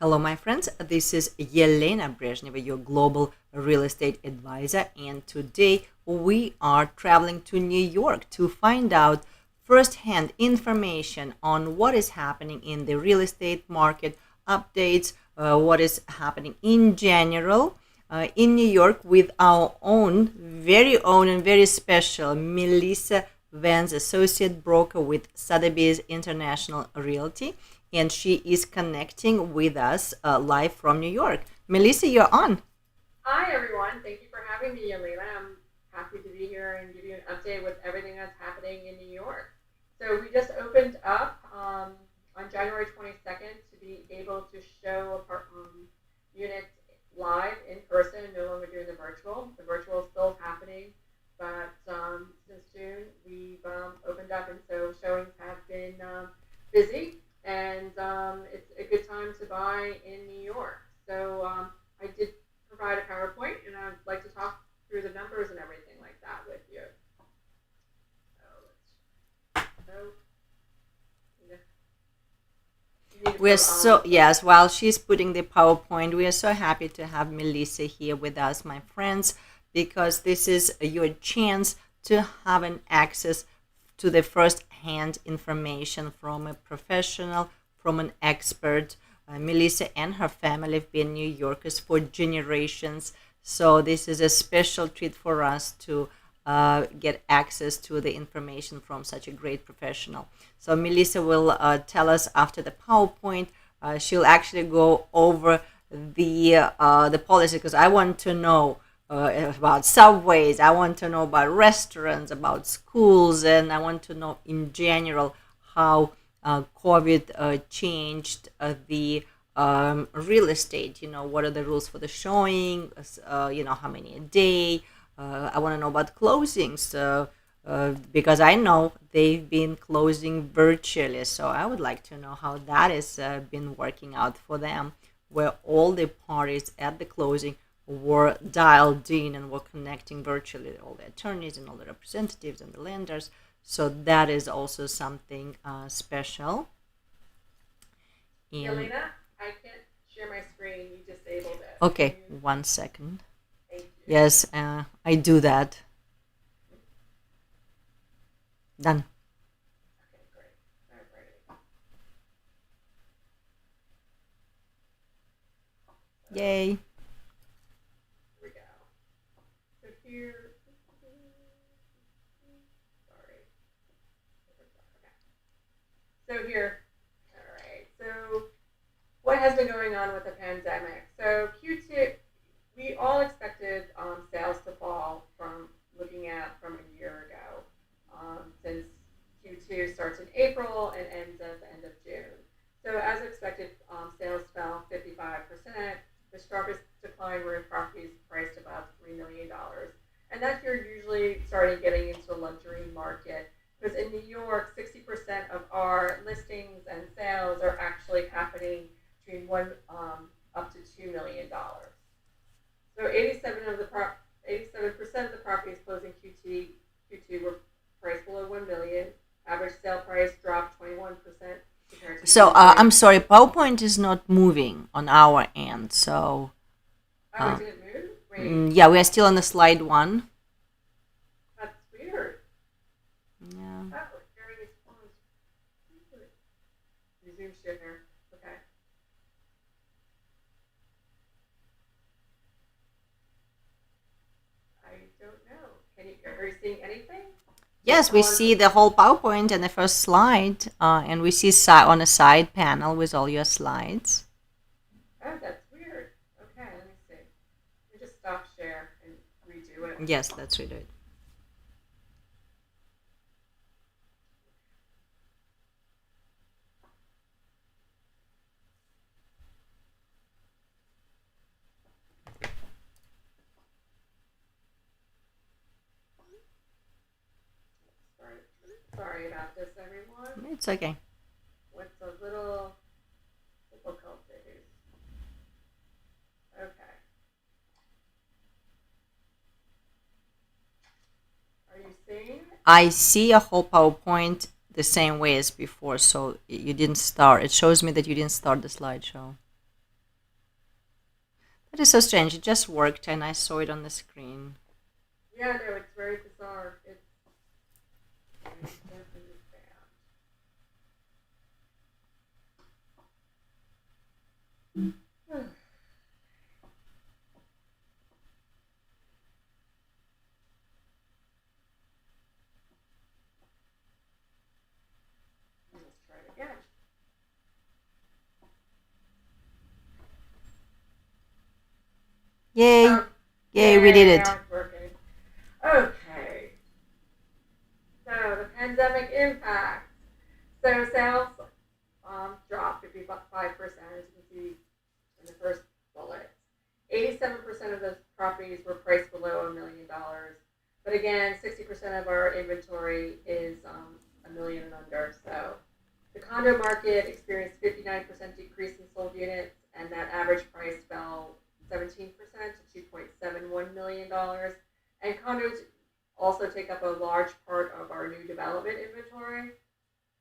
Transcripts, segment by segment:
Hello, my friends. This is Yelena Brezhneva, your global real estate advisor. And today we are traveling to New York to find out firsthand information on what is happening in the real estate market, updates, what is happening in general in New York with our very own and very special Melissa Vance Associate Broker with Sotheby's International Realty, and she is connecting with us live from New York. Melissa, you're on. Hi, everyone. Thank you for having me, Yelena. I'm happy to be here and give you an update with everything that's happening in New York. So we just opened up on January 22nd to be able to show units live in person, no longer doing the virtual. The virtual is still happening, but since June we've opened up, and so showings have been busy, and it's a good time to buy in New York. So I did provide a PowerPoint, and I'd like to talk through the numbers and everything like that with you. We're so, yes, while she's putting the PowerPoint, we are so happy to have Melissa here with us, my friends, because this is your chance to have an access to the first-hand information from a professional, from an expert. Melissa and her family have been New Yorkers for generations, so this is a special treat for us to get access to the information from such a great professional. So Melissa will tell us after the PowerPoint. She'll actually go over the policy, because I want to know about subways, I want to know about restaurants, about schools, and I want to know in general how COVID changed the real estate. What are the rules for the showing, how many a day. I want to know about closings because I know they've been closing virtually. So I would like to know how that has been working out for them, where all the parties at the closing were dialed in and were connecting virtually, all the attorneys and all the representatives and the lenders. So that is also something special. Yelena, I can't share my screen. You disabled it. Okay, 1 second. Thank you. Yes, I do that. Done. Okay, great. All right. Yay. Here we go. So here, sorry. Okay. So here, all right. So what has been going on with the pandemic? So Q2, we all expected sales to fall from looking at from a year ago, since Q2 starts in April and ends at the end of June. So as expected, sales fell 55%. The sharpest decline were in properties priced above $3 million. And that's you're usually starting getting into the luxury market, because in New York, 60% of our listings and sales are actually happening between up to $2 million. So 87% of the properties closing Q2 were priced below $1 million. Average sale price dropped 21%. So I'm sorry, PowerPoint is not moving on our end. So did it move? Wait. yeah, we are still on the slide 1. That's weird. Yeah. Oh, sharing is closed. Resume share. Okay. I don't know. Are you seeing anything? Yes, we see the whole PowerPoint and the first slide, and we see on a side panel with all your slides. Oh, that's weird. Okay, let me see. Let me just stop share and redo it. Yes, let's redo it. Sorry about this, everyone. It's okay. What's a little difficult to do? Okay. Are you seeing? I see a whole PowerPoint the same way as before, so you didn't start. It shows me that you didn't start the slideshow. That is so strange. It just worked and I saw it on the screen. Yeah, no, it's very bizarre. It's definitely bad. Let's try it again. Yay! Oh, Yay, we did it. now it's working. Okay. So the pandemic impact. So sales dropped 55%, as you can see in the first bullet. 87% of those properties were priced below $1 million. But again, 60% of our inventory is $1 million and under. So the condo market experienced 59% decrease in sold units, and that average price fell 17% to $2.71 million. And condos also take up a large part of our new development inventory.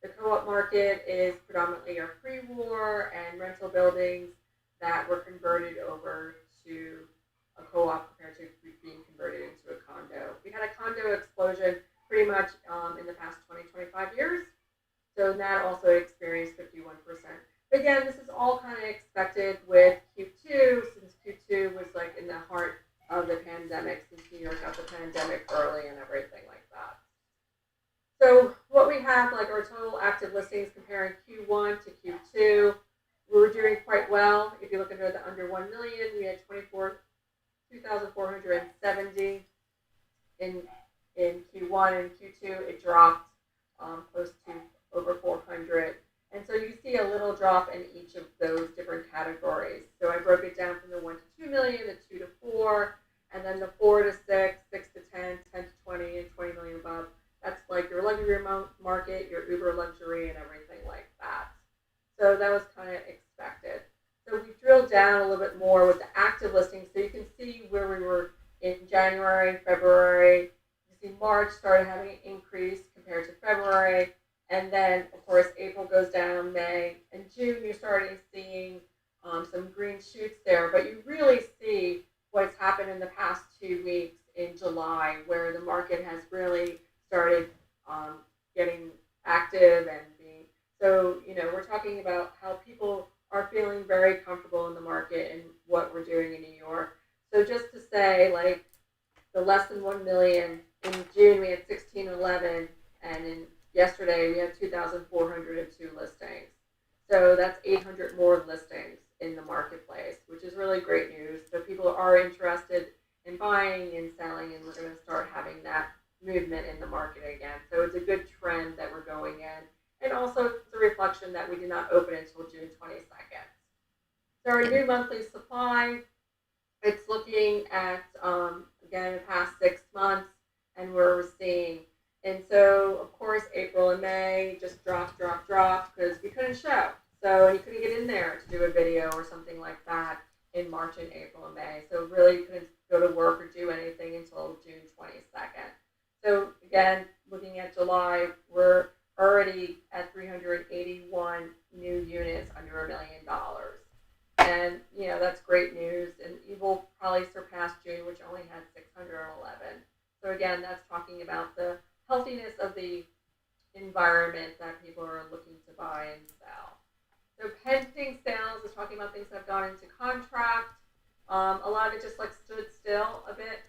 The co-op market is predominantly our pre-war and rental buildings that were converted over to a co-op compared to being converted into a condo. We had a condo explosion pretty much in the past 20-25 years. So that also experienced 51%. But again, this is all kind of expected with Q2, since Q2 was like in the heart of the pandemic, since New York got the pandemic early and everything like that. So what we have, like our total active listings comparing Q1 to Q2, we were doing quite well. If you look under 1 million, we had 2,470 in Q1, and Q2 it dropped close to over 400. And so you see a little drop in each of those different categories. So I broke it down from the 1 to 2 million, the 2 to 4, and then the 4 to 6, 6 to 10, 10 to 20, and 20 million above. That's like your luxury market, your uber luxury, and everything like that. So that was kind of expected. So we drilled down a little bit more with the active listings, so you can see where we were in January, February. You see March started having an increase compared to February. And then, of course, April goes down, May, and June you're starting seeing some green shoots there. But you really see what's happened in the past 2 weeks in July, where the market has really started getting active and being. So, we're talking about how people are feeling very comfortable in the market and what we're doing in New York. So just to say, like, the less than 1 million, in June we had 1611, and in yesterday we had 2,402 listings. So that's 800 more listings in the marketplace, which is really great news. So people are interested in buying and selling, and we're going to start having that movement in the market again. So it's a good trend that we're going in. And also it's a reflection that we did not open until June 22nd. So our new monthly supply, it's looking at, again, the past 6 months and where we're seeing. And so, of course, April and May just dropped because we couldn't show. So you couldn't get in there to do a video or something like that in March and April and May. So really you couldn't go to work or do anything until June 22nd. So again, looking at July, we're already at 381 new units under $1 million. And, that's great news. And you will probably surpass June, which only had 611. So again, that's talking about the healthiness of the environment that people are looking to buy and sell. So pending sales is talking about things that have gone into contract. A lot of it just like stood still a bit,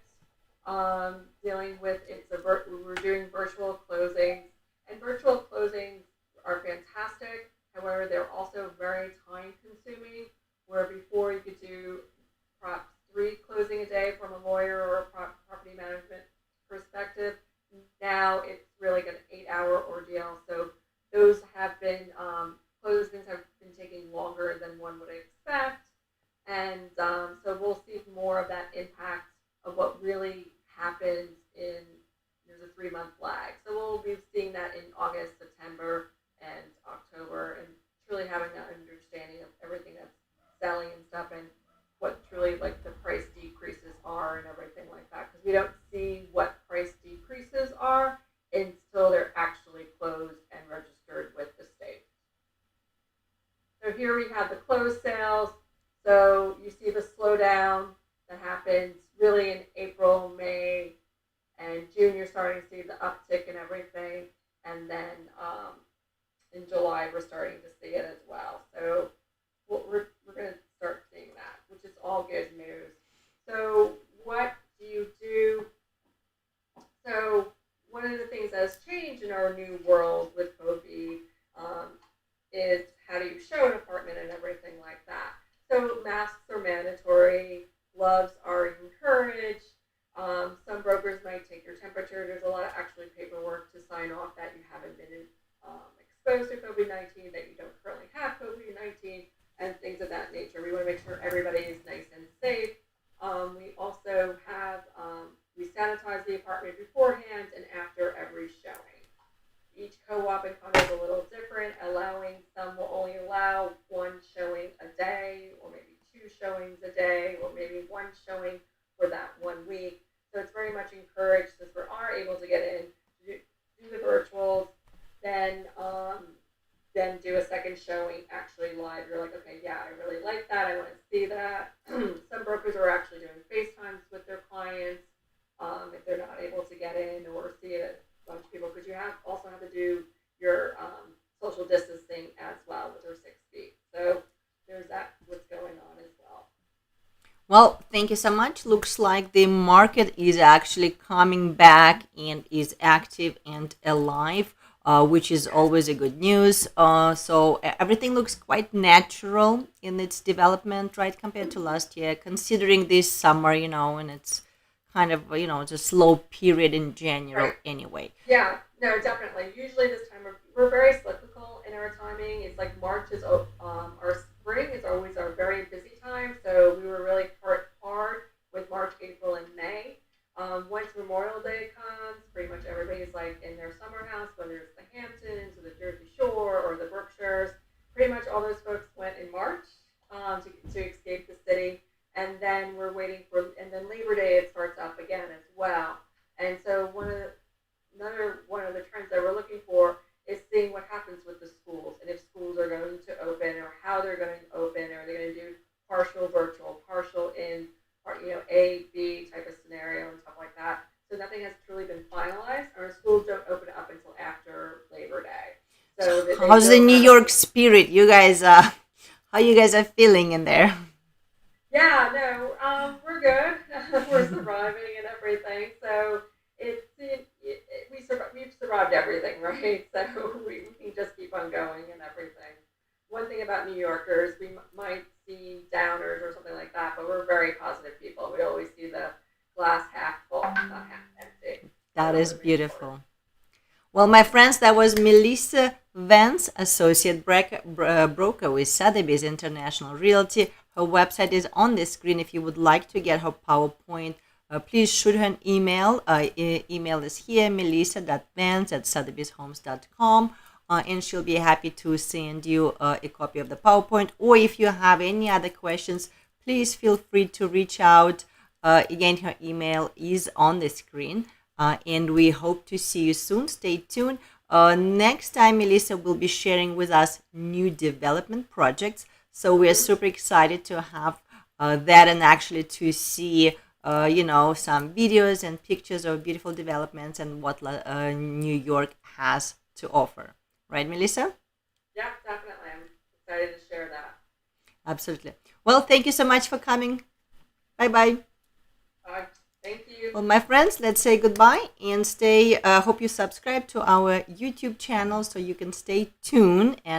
dealing with we're doing virtual closings, and virtual closings are fantastic. However, they're also very time consuming. Where before you could do perhaps 3 closing a day from a lawyer or a property management perspective, now it's really an 8-hour ordeal. So those have been closings have been taking longer than one would expect, and so we'll see more of that impact of what really happens in. There's a 3-month lag, so we'll be seeing that in August, September, and October, and truly having that understanding of everything that's selling and stuff, and what truly like the price decreases are and everything like that, because we don't see what price decreases are until they're actually closed and registered with the state. So here we have the closed sales. So you see the slowdown that happens really in April, May, and June. You're starting to see the uptick and everything, and then in July we're starting to see it as well. So we're going to start seeing that, which is all good news. So what do you do? So one of the things that has changed in our new world with COVID is how do you show an apartment and everything like that. So masks are mandatory, gloves are encouraged. Some brokers might take your temperature. There's a lot of actually paperwork to sign off that you haven't been exposed to COVID-19, that you don't currently have COVID-19, and things of that nature. We want to make sure everybody is nice and safe. We also have, we sanitize the apartment beforehand and after every showing. Each co-op and condo is a little different, some will only allow one showing a day, or maybe two showings a day, or maybe one showing for that 1 week. So it's very much encouraged, since we are able to get in, do the virtuals, then do a second showing actually live. You're like, okay, yeah, I really like that. I want to see that. Some brokers are actually doing FaceTimes with their clients if they're not able to get in or see a bunch of people, because you also have to do your social distancing as well with your 6 feet. So there's that, what's going on as well. Well, thank you so much. Looks like the market is actually coming back and is active and alive, which is always a good news. So everything looks quite natural in its development, right, compared to last year, considering this summer, and it's kind of, it's a slow period in general anyway. Yeah, no, definitely. Usually this time we're very cyclical in our timing. It's like March is our spring is always our very busy time. So we were really hard with March, April, and May. Once Memorial Day comes, pretty much everybody's like in their summer house, whether it's the Hamptons or the Jersey Shore or the Berkshires. Pretty much all those folks went in March to escape the city. And then we're waiting and then Labor Day, it starts up again as well. And so another one of the trends that we're looking for is seeing what happens with the schools, and if schools are going to open, or how they're going to open. Are they going to do partial virtual, partial in, A, B type of scenario and stuff like that. So nothing has truly been finalized. Our schools don't open up until after Labor Day. So how's the New York spirit? You guys, how you guys are feeling in there? Yeah, no, we're good. We're surviving and everything. So we've survived everything, right? So we can just keep on going and everything. One thing about New Yorkers, we might see downers or something like that, but we're very positive people. We always see the glass half full, not half empty. That is beautiful. Well, my friends, that was Melissa Vance, Associate Broker with Sotheby's International Realty. Her website is on the screen. If you would like to get her PowerPoint, please shoot her an email. Email is here, melissa.vance@sotheby'shomes.com, and she'll be happy to send you a copy of the PowerPoint. Or if you have any other questions, please feel free to reach out. Again, her email is on the screen. And we hope to see you soon. Stay tuned. Next time, Melissa will be sharing with us new development projects. So we are super excited to have that, and actually to see, some videos and pictures of beautiful developments and what New York has to offer. Right, Melissa? Yeah, definitely. I'm excited to share that. Absolutely. Well, thank you so much for coming. Bye-bye. Bye. Thank you. Well, my friends, let's say goodbye and hope you subscribe to our YouTube channel so you can stay tuned and